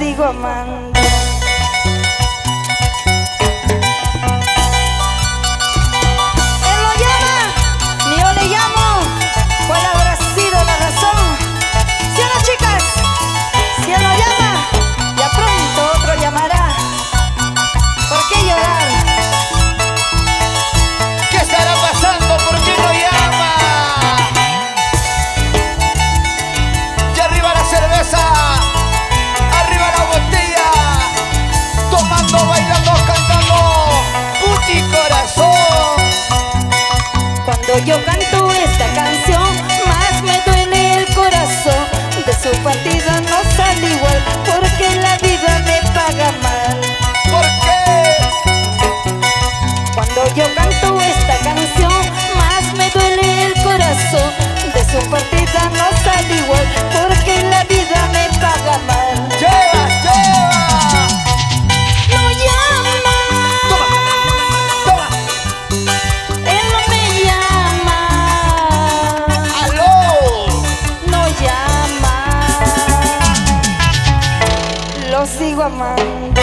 sigo amando. Él lo llama, ni yo le llamo. ¿Cuál habrá sido la razón? ¿Sí o no, chicas? Si él lo llama, ya pronto otro llamará. ¿Por qué llorar? ¿Qué estará pasando? ¿Por qué no llama? Y arriba la cerveza, arriba la botella, tomando, bailando, cantando, Puchi Corazón. Cuando yo canto esta canción, más me duele el corazón. De su partida no sale igual, porque la vida me paga mal. ¿Por qué? Cuando yo canto esta canción, más me duele el corazón. De su partida no sale igual, porque la vida me paga mal. ¡Lleva, lleva! No llama, ¡Toma, toma! él no me llama. ¡Aló! No llama, lo sigo amando.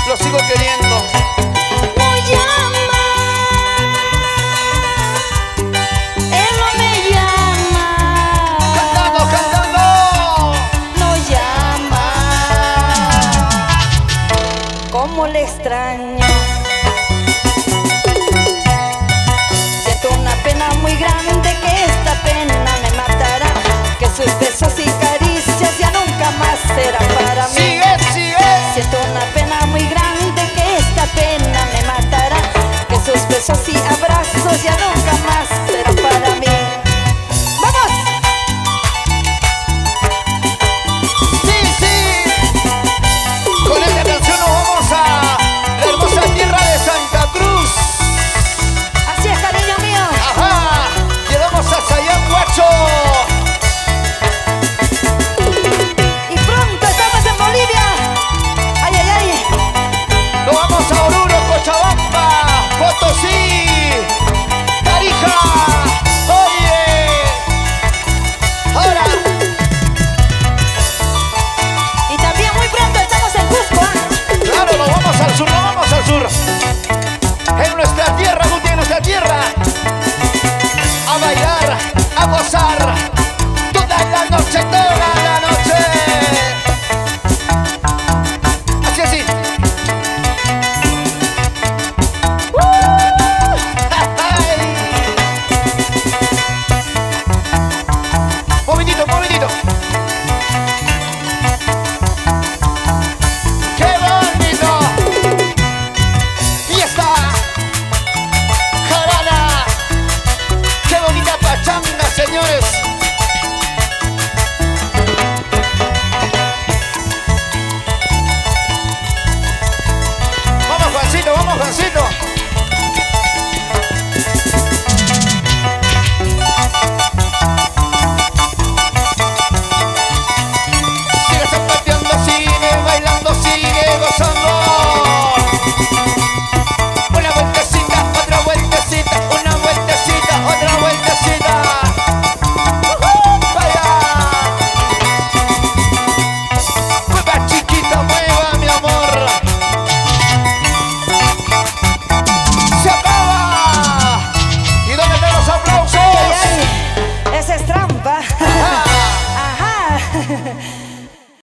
Lo sigo queriendo. No llama, él no me llama. Cantando, cantando. No llama, cómo le extraño. Siento una pena muy grande, que esta pena me matará, que sus besos y caricias ya nunca más serán para mí. Sigue, sigue. Siento una pena muy grande, que esta pena me matará, que sus besos y abrazos ya nunca